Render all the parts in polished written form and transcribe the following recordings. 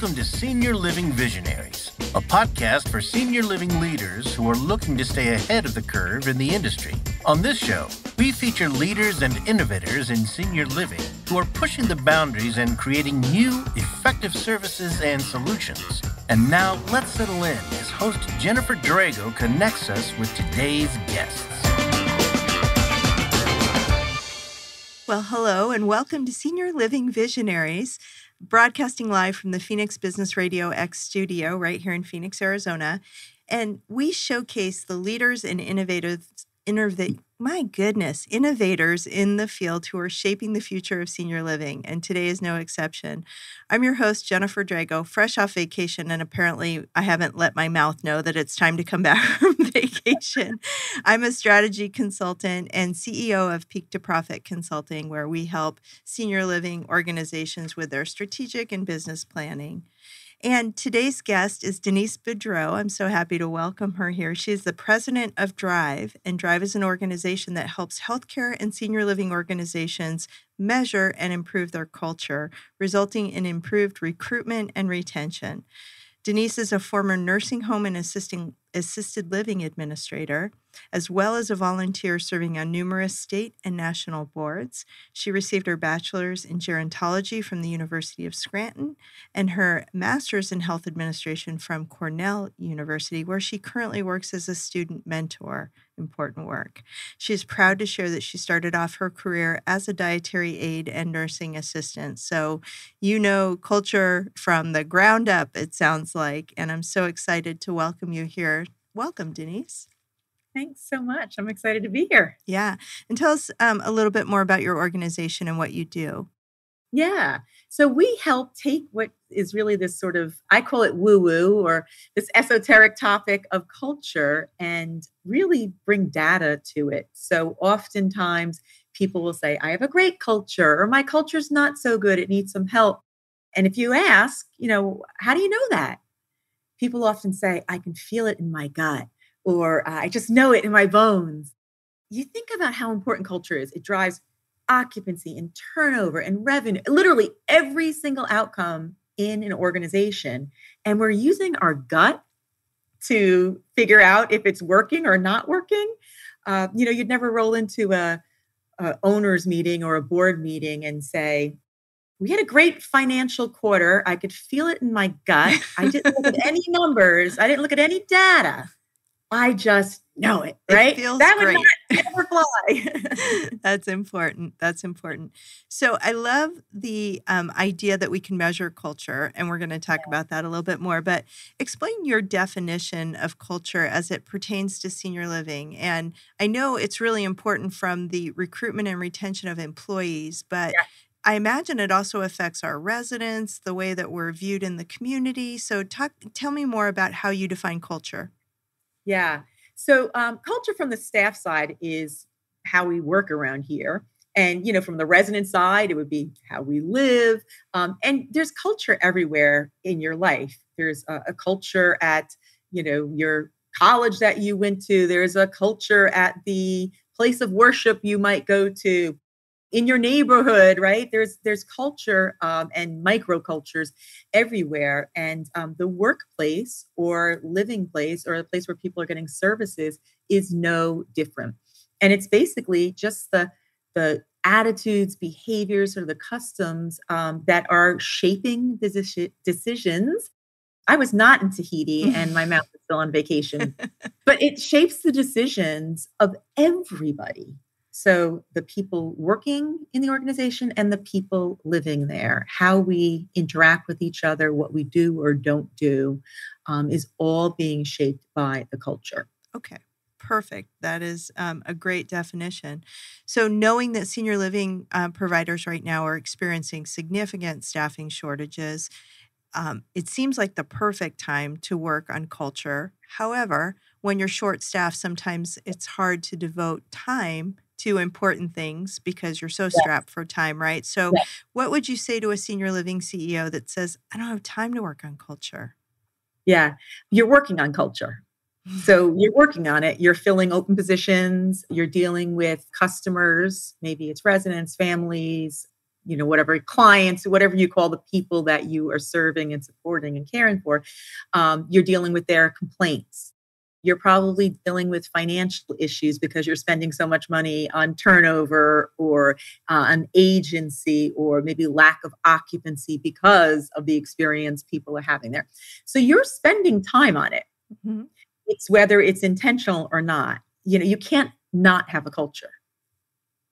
Welcome to Senior Living Visionaries, a podcast for senior living leaders who are looking to stay ahead of the curve in the industry. On this show, we feature leaders and innovators in senior living who are pushing the boundaries and creating new, effective services and solutions. And now, let's settle in as host Jennifer Drago connects us with today's guests. Well, hello and welcome to Senior Living Visionaries, broadcasting live from the Phoenix Business RadioX studio right here in Phoenix, Arizona. And we showcase the leaders and innovators in the field who are shaping the future of senior living. And today is no exception. I'm your host, Jennifer Drago, fresh off vacation. And apparently I haven't let my mouth know that it's time to come back from vacation. I'm a strategy consultant and CEO of Peak to Profit Consulting, where we help senior living organizations with their strategic and business planning. And today's guest is Denise Boudreau. I'm so happy to welcome her here. She is the president of Drive, and Drive is an organization that helps healthcare and senior living organizations measure and improve their culture, resulting in improved recruitment and retention. Denise is a former nursing home and assisted living administrator, as well as a volunteer serving on numerous state and national boards. She received her bachelor's in gerontology from the University of Scranton and her master's in health administration from Cornell University, where she currently works as a student mentor. Important work. She is proud to share that she started off her career as a dietary aide and nursing assistant. So you know culture from the ground up, it sounds like, and I'm so excited to welcome you here. Welcome, Denise. Thanks so much. I'm excited to be here. Yeah. And tell us a little bit more about your organization and what you do. Yeah. So we help take what is really this sort of, I call it woo-woo, or this esoteric topic of culture, and really bring data to it. So oftentimes people will say, I have a great culture, or my culture's not so good, it needs some help. And if you ask, how do you know that? People often say, I can feel it in my gut, or I just know it in my bones. You think about how important culture is. It drives occupancy and turnover and revenue, literally every single outcome in an organization. And we're using our gut to figure out if it's working or not working. You'd never roll into a owner's meeting or a board meeting and say, we had a great financial quarter. I could feel it in my gut. I didn't look at any numbers. I didn't look at any data. I just know it, right? It feels that great. Would not ever fly. That's important. So I love the idea that we can measure culture, and we're going to talk about that a little bit more. But explain your definition of culture as it pertains to senior living. And I know it's really important from the recruitment and retention of employees, but I imagine it also affects our residents, the way that we're viewed in the community. So tell me more about how you define culture. Yeah. So culture from the staff side is how we work around here. And, from the resident side, it would be how we live. And there's culture everywhere in your life. There's a culture at, your college that you went to. There's a culture at the place of worship you might go to. In your neighborhood, right? There's culture and microcultures everywhere. And the workplace or living place or a place where people are getting services is no different. And it's basically just the attitudes, behaviors, or the customs that are shaping the decisions. I was not in Tahiti and my mouth is still on vacation, but it shapes the decisions of everybody. So the people working in the organization and the people living there, how we interact with each other, what we do or don't do, is all being shaped by the culture. Okay, perfect. That is a great definition. So knowing that senior living providers right now are experiencing significant staffing shortages, it seems like the perfect time to work on culture. However, when you're short-staffed, sometimes it's hard to devote time to important things because you're so strapped for time, right? So what would you say to a senior living CEO that says, I don't have time to work on culture? Yeah, you're working on culture. So you're working on it. You're filling open positions. You're dealing with customers. Maybe it's residents, families, whatever clients, whatever you call the people that you are serving and supporting and caring for, you're dealing with their complaints. You're probably dealing with financial issues because you're spending so much money on turnover or an agency or maybe lack of occupancy because of the experience people are having there. So you're spending time on it. Mm-hmm. It's whether it's intentional or not. You can't not have a culture.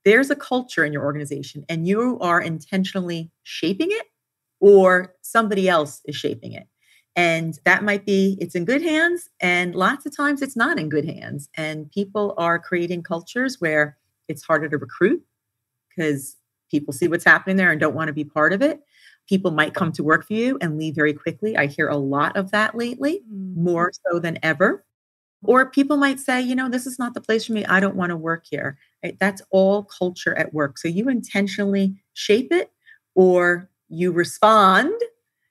There's a culture in your organization and you are intentionally shaping it or somebody else is shaping it. And that might be, it's in good hands. And lots of times it's not in good hands. And people are creating cultures where it's harder to recruit because people see what's happening there and don't want to be part of it. People might come to work for you and leave very quickly. I hear a lot of that lately, more so than ever. Or people might say, this is not the place for me. I don't want to work here. Right? That's all culture at work. So you intentionally shape it or you respond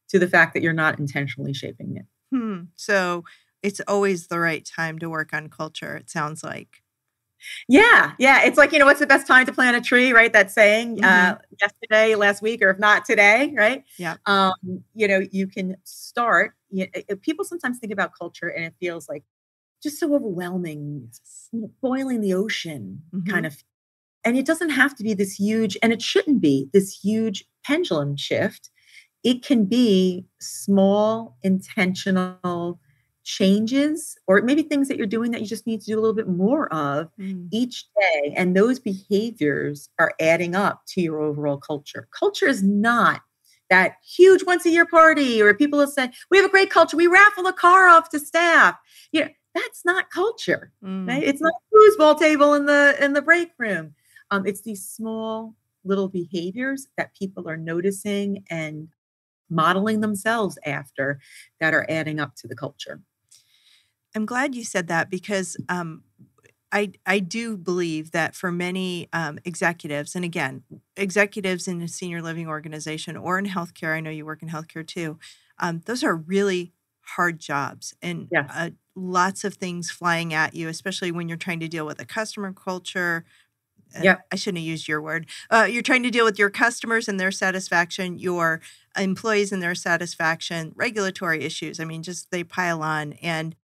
to the fact that you're not intentionally shaping it. So it's always the right time to work on culture, it sounds like. Yeah. It's like, what's the best time to plant a tree, right? That saying, yesterday, last week, or if not today, right? Yeah. You can start. People sometimes think about culture and it feels like just so overwhelming, boiling the ocean kind of. And it doesn't have to be this huge, and it shouldn't be this huge pendulum shift. It can be small, intentional changes, or maybe things that you're doing that you just need to do a little bit more of each day. And those behaviors are adding up to your overall culture. Culture is not that huge once a year party, or people will say, we have a great culture. We raffle a car off to staff. That's not culture. Right? It's not a foosball table in the break room. It's these small little behaviors that people are noticing and modeling themselves after that are adding up to the culture. I'm glad you said that because I do believe that for many executives, and again, executives in a senior living organization or in healthcare, I know you work in healthcare too, those are really hard jobs and lots of things flying at you, especially when you're trying to deal with a customer culture. I shouldn't have used your word. You're trying to deal with your customers and their satisfaction, your employees and their satisfaction, regulatory issues. I mean, just they pile on. And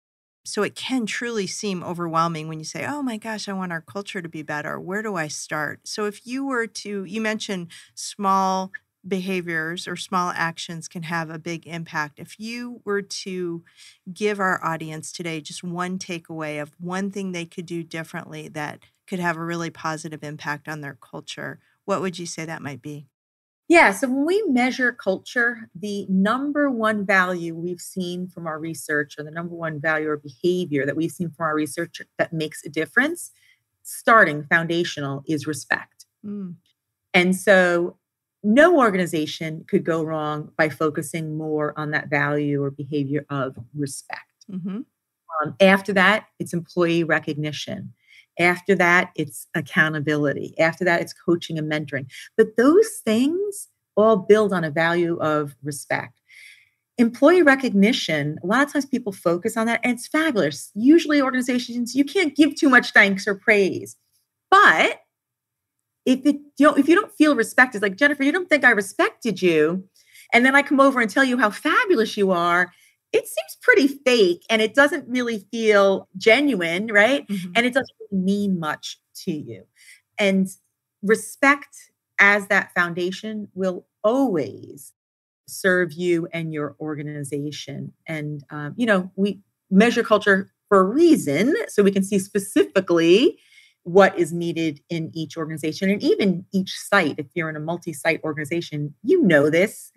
so it can truly seem overwhelming when you say, oh my gosh, I want our culture to be better. Where do I start? So if you were to, you mentioned small behaviors or small actions can have a big impact. If you were to give our audience today just one takeaway of one thing they could do differently that could have a really positive impact on their culture, what would you say that might be? Yeah, so when we measure culture, the number one value we've seen from our research, or the number one value or behavior that we've seen from our research that makes a difference, starting foundational, is respect. And so no organization could go wrong by focusing more on that value or behavior of respect. After that, it's employee recognition. After that, it's accountability. After that, it's coaching and mentoring. But those things all build on a value of respect. Employee recognition, a lot of times people focus on that, and it's fabulous. Usually organizations, you can't give too much thanks or praise. But if you don't feel respect, it's like, Jennifer, you don't think I respected you, and then I come over and tell you how fabulous you are, it seems pretty fake and it doesn't really feel genuine, right? And it doesn't really mean much to you. And respect as that foundation will always serve you and your organization. And, we measure culture for a reason, so we can see specifically what is needed in each organization and even each site. If you're in a multi-site organization, you know this.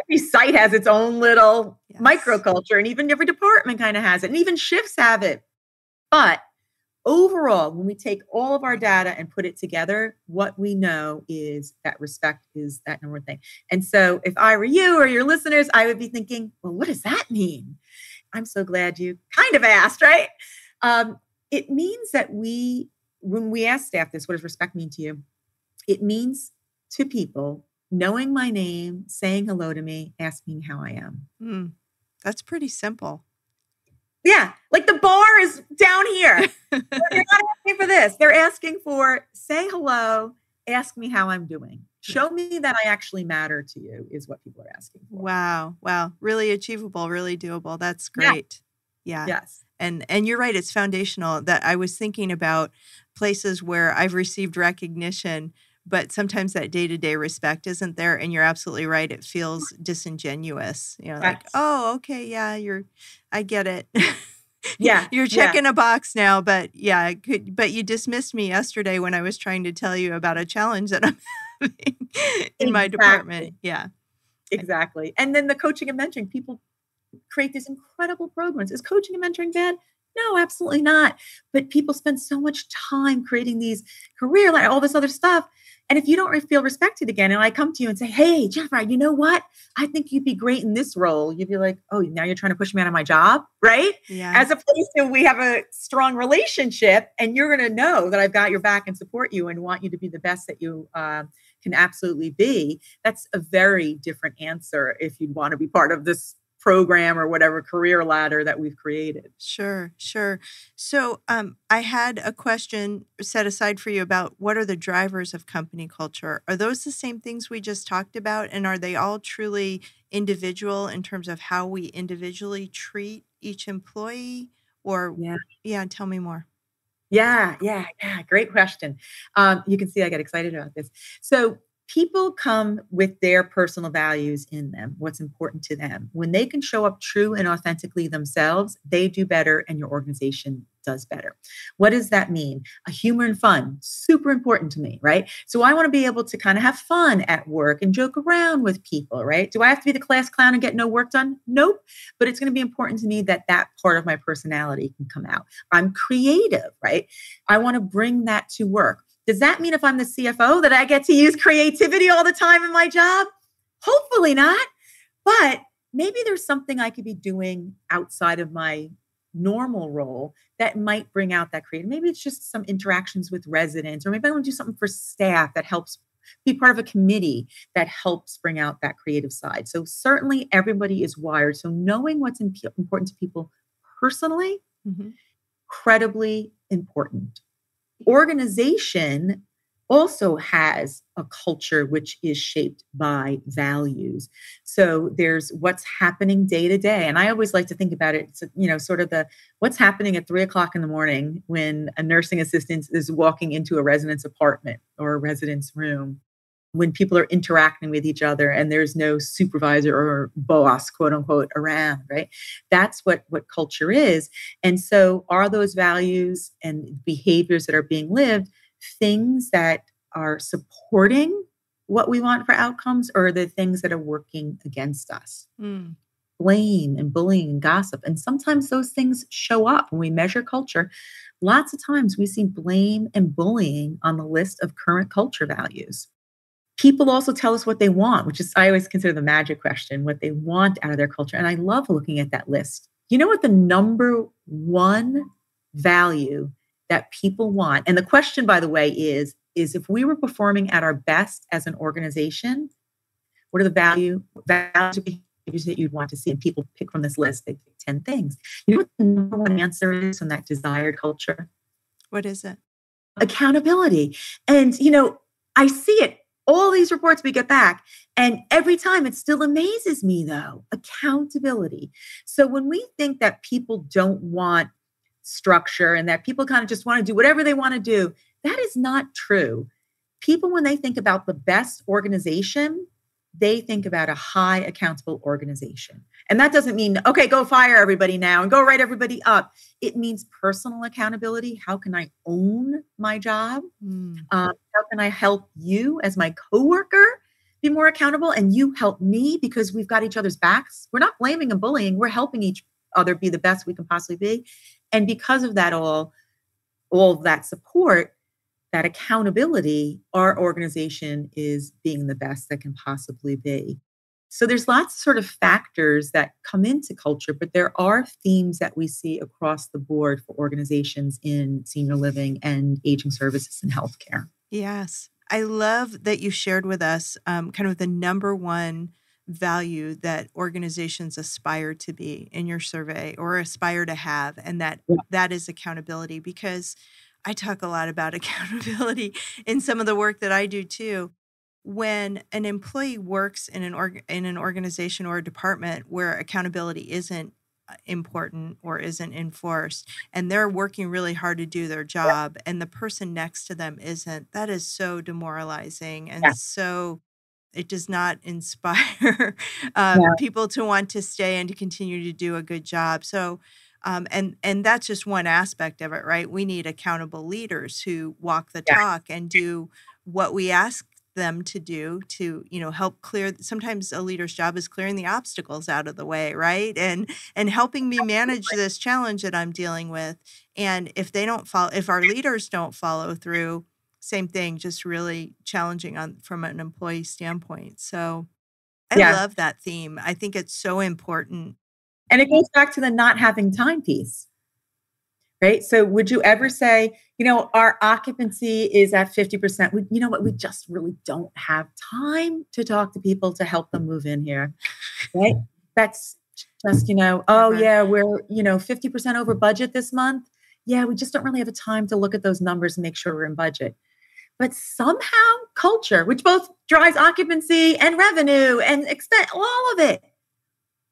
Every site has its own little microculture, and even every department kind of has it, and even shifts have it. But overall, when we take all of our data and put it together, what we know is that respect is that number one thing. And so if I were you or your listeners, I would be thinking, well, what does that mean? I'm so glad you kind of asked, right? It means that when we ask staff this, what does respect mean to you? It means to people knowing my name, saying hello to me, asking how I am. That's pretty simple. Yeah, like the bar is down here. They're not asking for this. They're asking for say hello, ask me how I'm doing. Show me that I actually matter to you is what people are asking for. Wow. Wow. Really achievable, really doable. That's Yeah. great. Yeah. Yes. And you're right. It's foundational. That I was thinking about places where I've received recognition, but sometimes that day-to-day respect isn't there. And you're absolutely right. It feels disingenuous. Like, Yes. oh, okay, yeah, I get it. Yeah. You're checking a box now, but but you dismissed me yesterday when I was trying to tell you about a challenge that I'm having in my department. Yeah. Exactly. And then the coaching and mentoring, people create these incredible programs. Is coaching and mentoring bad? No, absolutely not. But people spend so much time creating these all this other stuff. And if you don't feel respected again, and I come to you and say, hey, Jennifer, you know what? I think you'd be great in this role. You'd be like, oh, now you're trying to push me out of my job, right? Yeah. As opposed to we have a strong relationship and you're going to know that I've got your back and support you and want you to be the best that you can absolutely be. That's a very different answer if you'd want to be part of this program or whatever career ladder that we've created. Sure. So I had a question set aside for you about what are the drivers of company culture? Are those the same things we just talked about? And are they all truly individual in terms of how we individually treat each employee? Or, tell me more. Yeah. Great question. You can see I get excited about this. So people come with their personal values in them, what's important to them. When they can show up true and authentically themselves, they do better and your organization does better. What does that mean? A humor and fun, super important to me, right? So I want to be able to kind of have fun at work and joke around with people, right? Do I have to be the class clown and get no work done? Nope. But it's going to be important to me that part of my personality can come out. I'm creative, right? I want to bring that to work. Does that mean if I'm the CFO that I get to use creativity all the time in my job? Hopefully not. But maybe there's something I could be doing outside of my normal role that might bring out that creative. Maybe it's just some interactions with residents, or maybe I want to do something for staff that helps be part of a committee that helps bring out that creative side. So certainly everybody is wired. So knowing what's important to people personally, incredibly important. Organization also has a culture which is shaped by values. So there's what's happening day to day. And I always like to think about it, sort of what's happening at 3:00 in the morning when a nursing assistant is walking into a resident's apartment or a resident's room, when people are interacting with each other and there's no supervisor or boss, quote unquote, around, right? That's what culture is. And so are those values and behaviors that are being lived things that are supporting what we want for outcomes, or the things that are working against us? Blame and bullying and gossip. And sometimes those things show up when we measure culture. Lots of times we see blame and bullying on the list of current culture values. People also tell us what they want, which is, I always consider the magic question, what they want out of their culture. And I love looking at that list. You know what the number one value that people want? And the question, by the way, is if we were performing at our best as an organization, what are the values that you'd want to see? And people pick from this list. They pick 10 things. You know what the number one answer is on that desired culture? What is it? Accountability. And, I see it. All these reports we get back, and every time it still amazes me, though, accountability. So when we think that people don't want structure and that people kind of just want to do whatever they want to do, that is not true. People, when they think about the best organization, they think about a high accountable organization. And that doesn't mean, okay, go fire everybody now and go write everybody up. It means personal accountability. How can I own my job? How can I help you as my coworker be more accountable, and you help me because we've got each other's backs? We're not blaming and bullying. We're helping each other be the best we can possibly be. And because of that, all of that support, that accountability, our organization is being the best that can possibly be. So there's lots of sort of factors that come into culture, but there are themes that we see across the board for organizations in senior living and aging services and healthcare. Yes. I love that you shared with us kind of the number one value that organizations aspire to be in your survey, or aspire to have, and that is accountability, because I talk a lot about accountability in some of the work that I do too. when an employee works in an organization or a department where accountability isn't important or isn't enforced, and they're working really hard to do their job, and the person next to them isn't, that is so demoralizing, and Yeah. so it does not inspire Yeah. people to want to stay and to continue to do a good job. So, and that's just one aspect of it, right? We need accountable leaders who walk the Yeah. talk and do what we ask them to do to, help clear. Sometimes a leader's job is clearing the obstacles out of the way, right? And helping me manage this challenge that I'm dealing with. And if our leaders don't follow through, same thing, just really challenging from an employee standpoint. So I Yeah. love that theme. I think it's so important. And it goes back to the not having time piece, right? So would you ever say, our occupancy is at 50%. You know what? We just really don't have time to talk to people to help them move in here, right? That's just, oh yeah, we're, 50% over budget this month. Yeah, we just don't really have a time to look at those numbers and make sure we're in budget. But somehow culture, which both drives occupancy and revenue and expense, all of it,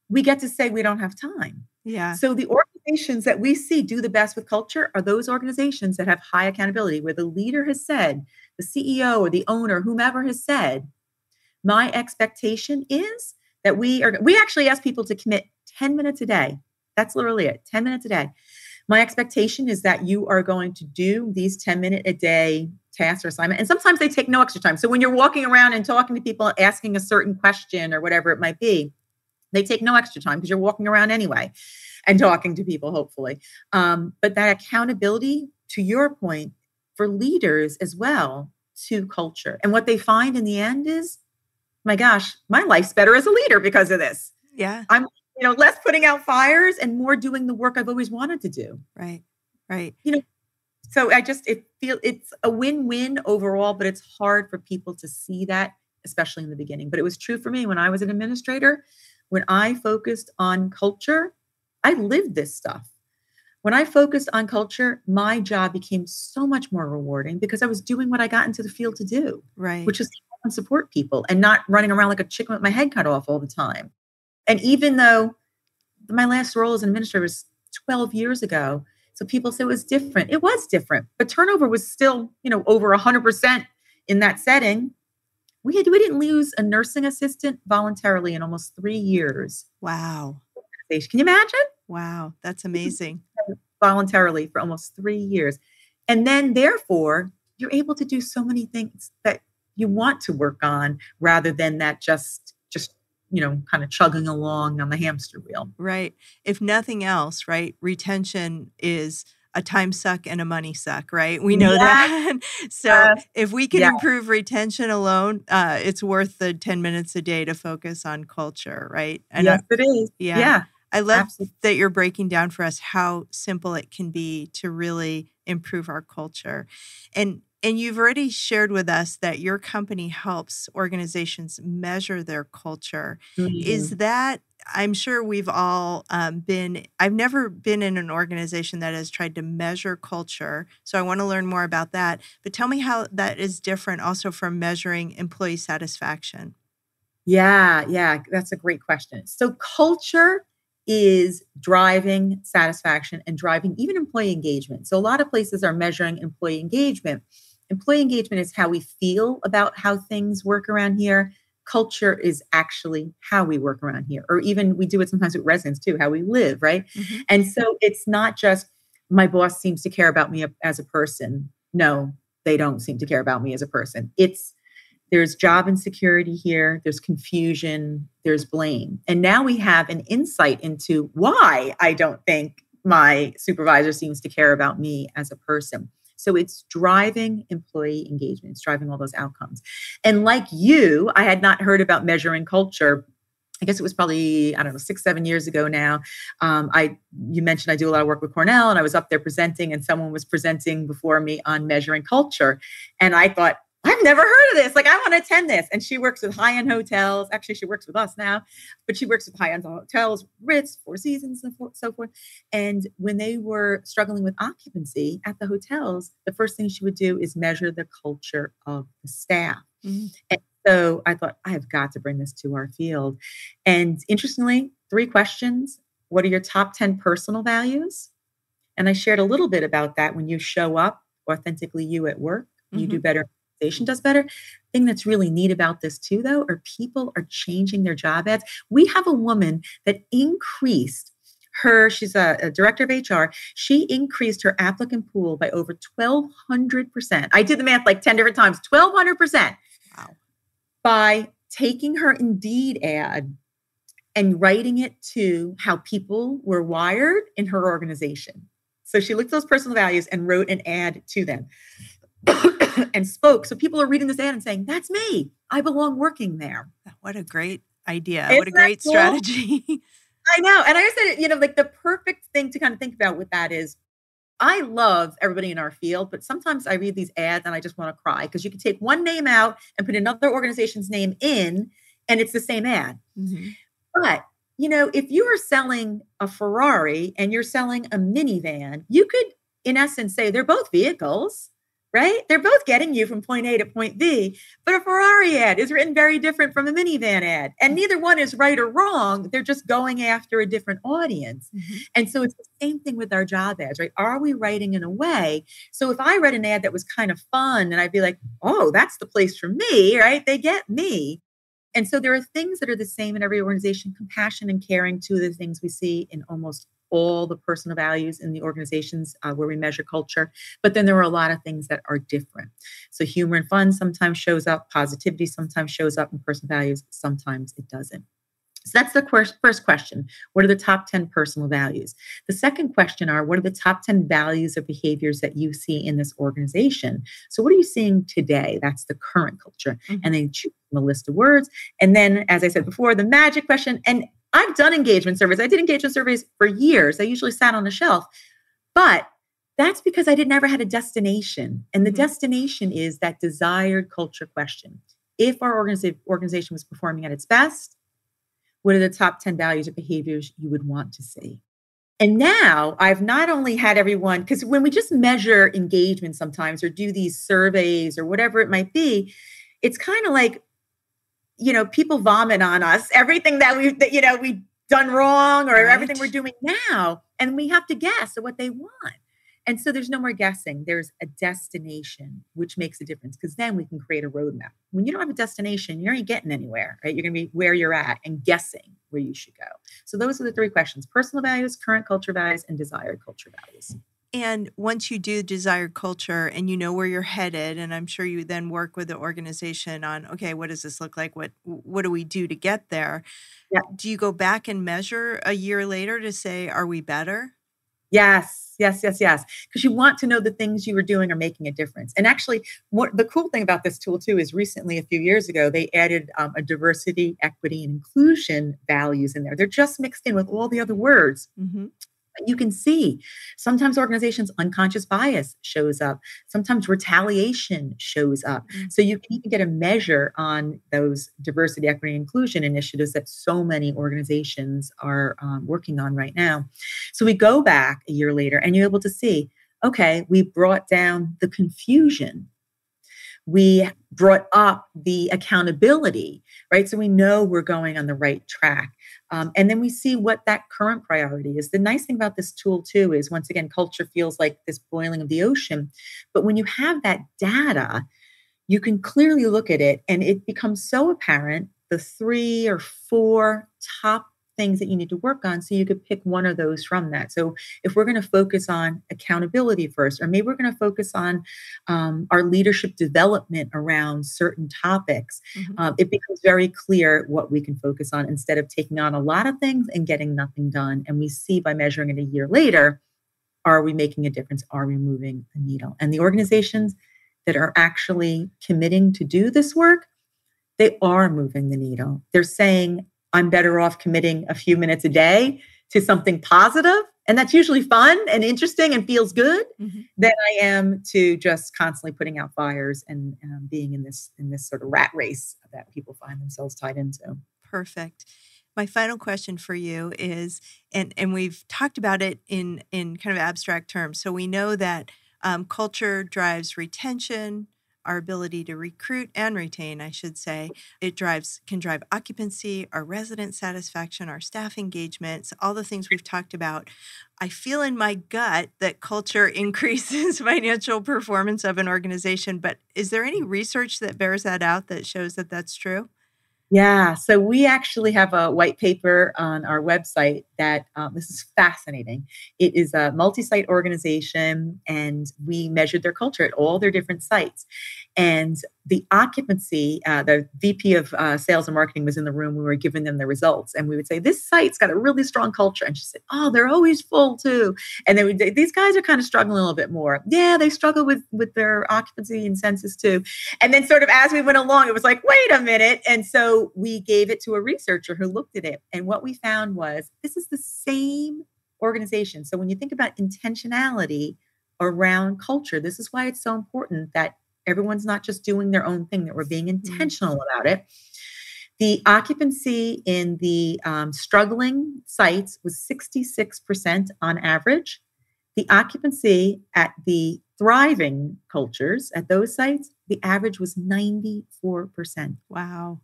we get to say we don't have time. Yeah. So the organizations that we see do the best with culture are those organizations that have high accountability, where the leader has said, the CEO or the owner, whomever has said, my expectation is that we actually ask people to commit 10 minutes a day. That's literally it, 10 minutes a day. My expectation is that you are going to do these 10-minute a day tasks or assignment. And sometimes they take no extra time. So when you're walking around and talking to people, asking a certain question or whatever it might be, they take no extra time because you're walking around anyway and talking to people, hopefully. But that accountability, to your point, for leaders as well, to culture. And what they find in the end is, my gosh, my life's better as a leader because of this. Yeah. I'm, less putting out fires and more doing the work I've always wanted to do. Right. Right. So it's a win-win overall, but it's hard for people to see that, especially in the beginning. But it was true for me when I was an administrator. When I focused on culture, I lived this stuff. When I focused on culture, my job became so much more rewarding because I was doing what I got into the field to do, right, which is to help and support people and not running around like a chicken with my head cut off all the time. And even though my last role as an administrator was 12 years ago, so people say it was different. It was different, but turnover was still, over 100% in that setting. We didn't lose a nursing assistant voluntarily in almost 3 years. Wow. Can you imagine? Wow. That's amazing. Voluntarily for almost 3 years. And then therefore, you're able to do so many things that you want to work on rather than that just kind of chugging along on the hamster wheel. Right. If nothing else, right, retention is a time suck and a money suck, right? We know that. So if we can improve retention alone, it's worth the 10 minutes a day to focus on culture, right? And yes, it is. Yeah. I love Absolutely. that you're breaking down for us how simple it can be to really improve our culture. And you've already shared with us that your company helps organizations measure their culture. Mm-hmm. Is that, I'm sure we've all I've never been in an organization that has tried to measure culture. So I want to learn more about that. But tell me how that is different also from measuring employee satisfaction. Yeah. That's a great question. So culture is driving satisfaction and driving even employee engagement. So a lot of places are measuring employee engagement. Employee engagement is how we feel about how things work around here. Culture is actually how we work around here, or even we do it sometimes with residents too, how we live, right? Mm-hmm. And so it's not just my boss seems to care about me as a person. No, they don't seem to care about me as a person. There's job insecurity here, there's confusion, there's blame. And now we have an insight into why I don't think my supervisor seems to care about me as a person. So it's driving employee engagement. It's driving all those outcomes. And like you, I had not heard about measuring culture. I guess it was probably, 6-7 years ago now. You mentioned I do a lot of work with Cornell, and I was up there presenting, and someone was presenting before me on measuring culture. And I thought, I've never heard of this. Like, I want to attend this. And she works with high-end hotels. Actually, she works with us now, but she works with high-end hotels, Ritz, Four Seasons, and so forth. And when they were struggling with occupancy at the hotels, the first thing she would do is measure the culture of the staff. Mm-hmm. And So I thought, I have got to bring this to our field. And interestingly, 3 questions. What are your top 10 personal values? And I shared a little bit about that. When you show up authentically you at work, you do better, organization does better. Thing that's really neat about this too, though, are people are changing their job ads. We have a woman that increased she's a director of HR. She increased her applicant pool by over 1,200%. I did the math like 10 different times, 1,200%. Wow. By taking her Indeed ad and writing it to how people were wired in her organization. So she looked at those personal values and wrote an ad to them and spoke. So people are reading this ad and saying, that's me. I belong working there. What a great idea. Isn't what a great that cool? strategy. I know. And I said, like the perfect thing to kind of think about with that is I love everybody in our field, but sometimes I read these ads and I just want to cry because you can take one name out and put another organization's name in and it's the same ad. But, if you are selling a Ferrari and you're selling a minivan, you could, in essence, say they're both vehicles, right? They're both getting you from point A to point B, but a Ferrari ad is written very different from a minivan ad. And neither one is right or wrong. They're just going after a different audience. And so it's the same thing with our job ads, right? Are we writing in a way? So if I read an ad that was kind of fun and I'd be like, oh, that's the place for me, right? They get me. And so there are things that are the same in every organization. Compassion and caring, 2 of the things we see in almost all the personal values in the organizations where we measure culture. But then there are a lot of things that are different. So humor and fun sometimes shows up. Positivity sometimes shows up in personal values. Sometimes it doesn't. So that's the first question. What are the top 10 personal values? The second question are, what are the top 10 values or behaviors that you see in this organization? So what are you seeing today? That's the current culture. And then choose from a list of words. And then, as I said before, the magic question. And I've done engagement surveys. I did engagement surveys for years. I usually sat on the shelf. But that's because I never had a destination. And the destination is that desired culture question. If our organization was performing at its best, what are the top 10 values or behaviors you would want to see? And now I've not only had everyone, because when we just measure engagement sometimes or do these surveys or whatever it might be, it's kind of like, people vomit on us, everything that we've done wrong or everything we're doing now. And we have to guess at what they want. And so there's no more guessing. There's a destination, which makes a difference because then we can create a roadmap. When you don't have a destination, you ain't getting anywhere, right? You're going to be where you're at and guessing where you should go. So those are the 3 questions: personal values, current culture values, and desired culture values. And once you do desired culture and you know where you're headed, and I'm sure you then work with the organization on, okay, what does this look like? What do we do to get there? Yeah. Do you go back and measure a year later to say, are we better? Yes. Because you want to know the things you were doing are making a difference. And actually, the cool thing about this tool too is recently, a few years ago, they added a diversity, equity, and inclusion values in there. They're just mixed in with all the other words. You can see sometimes organizations' unconscious bias shows up. Sometimes retaliation shows up. So you can even get a measure on those diversity, equity, and inclusion initiatives that so many organizations are working on right now. So we go back a year later and you're able to see, okay, we brought down the confusion. We brought up the accountability, right? So we know we're going on the right track. And then we see what that current priority is. The nice thing about this tool too is, once again, culture feels like this boiling of the ocean. But when you have that data, you can clearly look at it and it becomes so apparent, the 3 or 4 top things that you need to work on, so you could pick one of those from that. So if we're going to focus on accountability first, or maybe we're going to focus on our leadership development around certain topics, it becomes very clear what we can focus on instead of taking on a lot of things and getting nothing done. And we see by measuring it a year later, are we making a difference? Are we moving the needle? And the organizations that are actually committing to do this work, they are moving the needle. They're saying, I'm better off committing a few minutes a day to something positive. And that's usually fun and interesting and feels good than I am to just constantly putting out fires and being in this sort of rat race that people find themselves tied into. Perfect. My final question for you is, and we've talked about it in kind of abstract terms. So we know that culture drives retention, our ability to recruit and retain, I should say. It can drive occupancy, our resident satisfaction, our staff engagements, all the things we've talked about. I feel in my gut that culture increases financial performance of an organization, but is there any research that bears that out that shows that that's true? Yeah, so we actually have a white paper on our website that this is fascinating. It is a multi-site organization, and we measured their culture at all their different sites. And the occupancy, the VP of sales and marketing was in the room. We were giving them the results, and we would say, this site's got a really strong culture. And she said, oh, they're always full too. And then these guys are kind of struggling a little bit more. Yeah, they struggle with their occupancy and census too. And then sort of as we went along, it was like, wait a minute. And so we gave it to a researcher who looked at it. And what we found was this is the same organization. So when you think about intentionality around culture, this is why it's so important that everyone's not just doing their own thing, that we're being intentional about it. The occupancy in the struggling sites was 66% on average. The occupancy at the thriving cultures at those sites, the average was 94%. Wow.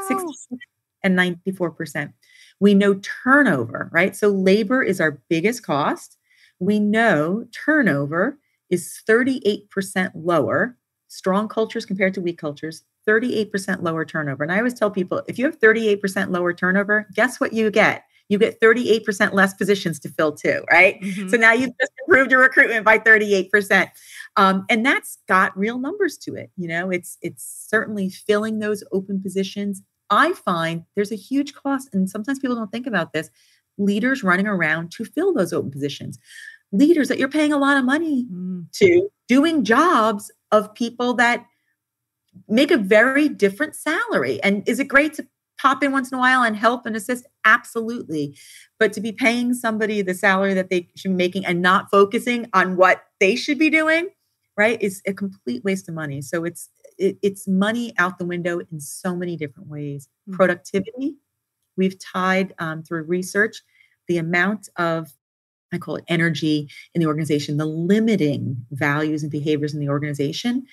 66 and 94%. We know turnover, right? So labor is our biggest cost. We know turnover is 38% lower. Strong cultures compared to weak cultures, 38% lower turnover. And I always tell people, if you have 38% lower turnover, guess what you get? You get 38% less positions to fill too, right? Mm-hmm. So now you've just improved your recruitment by 38%. And that's got real numbers to it. You know, it's certainly filling those open positions. I find there's a huge cost, and sometimes people don't think about this, leaders running around to fill those open positions. Leaders that you're paying a lot of money to, doing jobs of people that make a very different salary. And is it great to pop in once in a while and help and assist? Absolutely. But to be paying somebody the salary that they should be making and not focusing on what they should be doing, right, is a complete waste of money. So it's money out the window in so many different ways. Mm-hmm. Productivity, we've tied through research, the amount of, I call it energy in the organization, the limiting values and behaviors in the organization,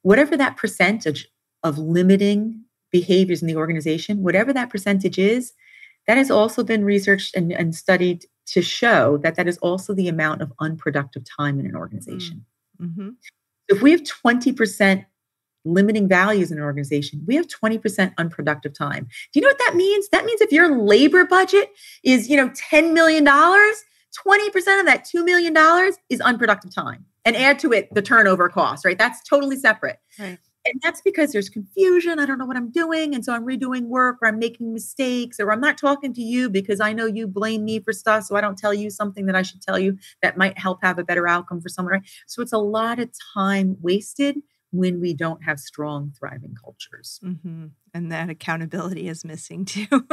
whatever that percentage of limiting behaviors in the organization, whatever that percentage is, that has also been researched and studied to show that that is also the amount of unproductive time in an organization. Mm-hmm. If we have 20% limiting values in an organization, we have 20% unproductive time. Do you know what that means? That means if your labor budget is, $10 million, 20% of that $2 million is unproductive time. And add to it the turnover cost, right? That's totally separate. Right. And that's because there's confusion. I don't know what I'm doing. And so I'm redoing work, or I'm making mistakes, or I'm not talking to you because I know you blame me for stuff. So I don't tell you something that I should tell you that might help have a better outcome for someone. Right? So it's a lot of time wasted when we don't have strong, thriving cultures. Mm-hmm. And that accountability is missing too.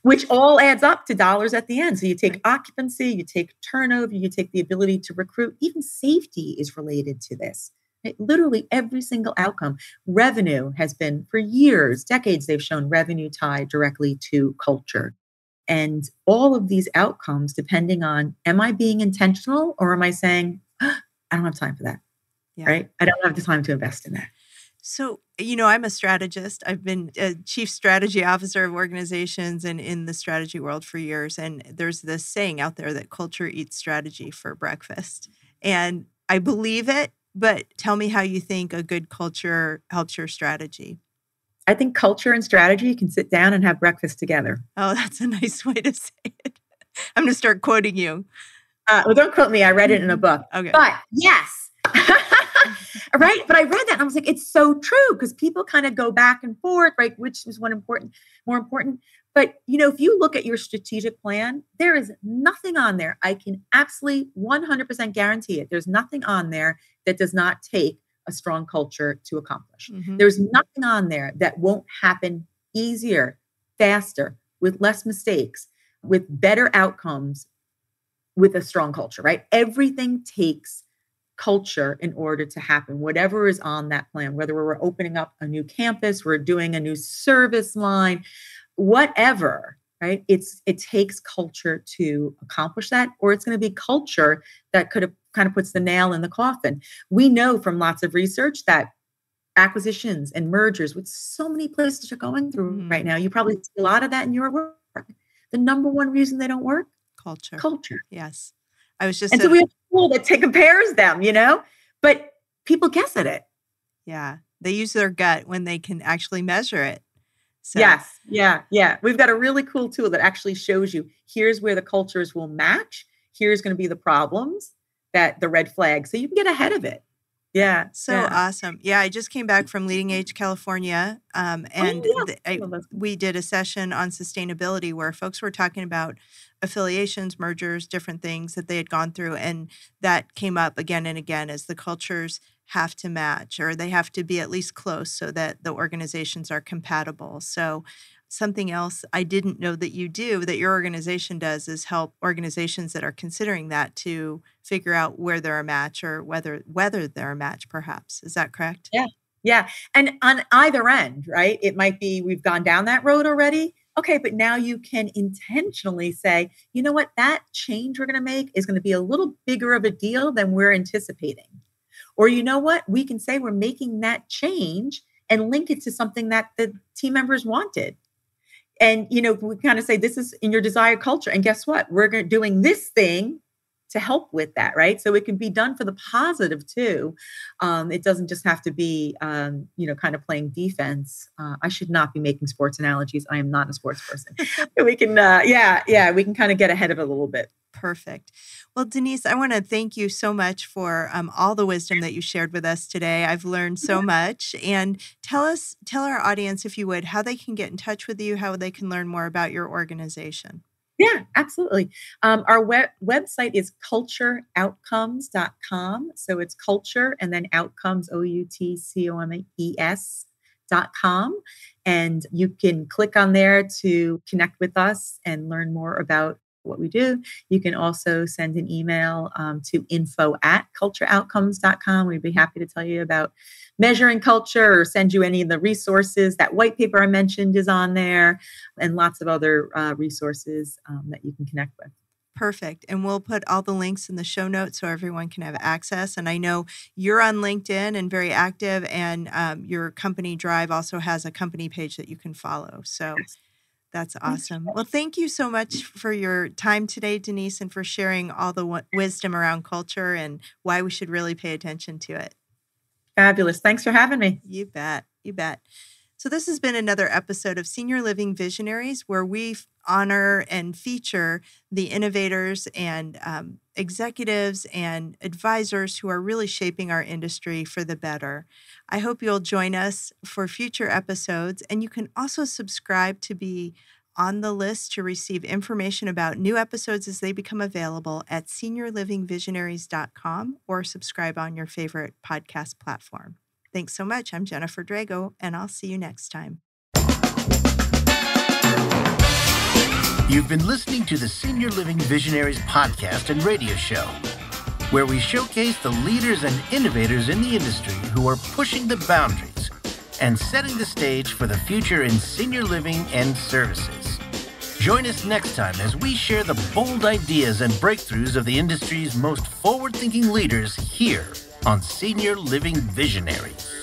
Which all adds up to dollars at the end. So you take occupancy, you take turnover, you take the ability to recruit. Even safety is related to this. Right? Literally every single outcome. Revenue has been, for years, decades, they've shown revenue tied directly to culture. And all of these outcomes, depending on, am I being intentional, or am I saying, I don't have time for that, right? I don't have the time to invest in that. So, I'm a strategist. I've been a chief strategy officer of organizations and in the strategy world for years. And there's this saying out there that culture eats strategy for breakfast. And I believe it, but tell me how you think a good culture helps your strategy. I think culture and strategy can sit down and have breakfast together. Oh, that's a nice way to say it. I'm going to start quoting you. Well, don't quote me. I read it in a book. Okay. But yes. Right. But I read that and I was like, it's so true, because people kind of go back and forth, right? Which is more important. But, if you look at your strategic plan, there is nothing on there. I can absolutely 100% guarantee it. There's nothing on there that does not take a strong culture to accomplish. Mm-hmm. There's nothing on there that won't happen easier, faster, with less mistakes, with better outcomes, with a strong culture, right? Everything takes culture in order to happen, whatever is on that plan, whether we're opening up a new campus, we're doing a new service line, whatever, right? It takes culture to accomplish that, or it's going to be culture that could kind of puts the nail in the coffin. We know from lots of research that acquisitions and mergers, which so many places are going through right now, you probably see a lot of that in your work. The number one reason they don't work? Culture. Yes. I was just and so we have a tool that compares them, but people guess at it. Yeah. They use their gut when they can actually measure it. So. Yes. Yeah. We've got a really cool tool that actually shows you, here's where the cultures will match. Here's going to be the problems, that the red flags. So you can get ahead of it. Yeah. Awesome. Yeah. I just came back from Leading Age California. We did a session on sustainability where folks were talking about affiliations, mergers, different things that they had gone through. And that came up again and again as the cultures have to match, or they have to be at least close so that the organizations are compatible. So something else I didn't know that you do, that your organization does, is help organizations that are considering that to figure out where they're a match, or whether they're a match, perhaps. Is that correct? Yeah. And on either end, right? It might be we've gone down that road already. Okay, but now you can intentionally say, you know what, that change we're going to make is going to be a little bigger of a deal than we're anticipating. Or you know what, we can say we're making that change and link it to something that the team members wanted. And, we kind of say, this is in your desired culture. And guess what? We're doing this thing to help with that, right? So it can be done for the positive too. It doesn't just have to be, kind of playing defense. I should not be making sports analogies. I am not a sports person. We can, we can kind of get ahead of it a little bit. Perfect. Well, Denise, I want to thank you so much for all the wisdom that you shared with us today. I've learned so much. And tell our audience, if you would, how they can get in touch with you, how they can learn more about your organization. Yeah, absolutely. Our website is cultureoutcomes.com. So it's culture and then outcomes, OUTCOMES.com. And you can click on there to connect with us and learn more about what we do. You can also send an email to info@cultureoutcomes.com. We'd be happy to tell you about measuring culture or send you any of the resources. That white paper I mentioned is on there, and lots of other resources that you can connect with. Perfect. And we'll put all the links in the show notes so everyone can have access. And I know you're on LinkedIn and very active, and your company Drive also has a company page that you can follow. So that's awesome. Well, thank you so much for your time today, Denise, and for sharing all the wisdom around culture and why we should really pay attention to it. Fabulous. Thanks for having me. You bet. So this has been another episode of Senior Living Visionaries, where we honor and feature the innovators and executives and advisors who are really shaping our industry for the better. I hope you'll join us for future episodes, and you can also subscribe to be on the list to receive information about new episodes as they become available at seniorlivingvisionaries.com, or subscribe on your favorite podcast platform. Thanks so much. I'm Jennifer Drago, and I'll see you next time. You've been listening to the Senior Living Visionaries podcast and radio show, where we showcase the leaders and innovators in the industry who are pushing the boundaries and setting the stage for the future in senior living and services. Join us next time as we share the bold ideas and breakthroughs of the industry's most forward-thinking leaders here on Senior Living Visionaries.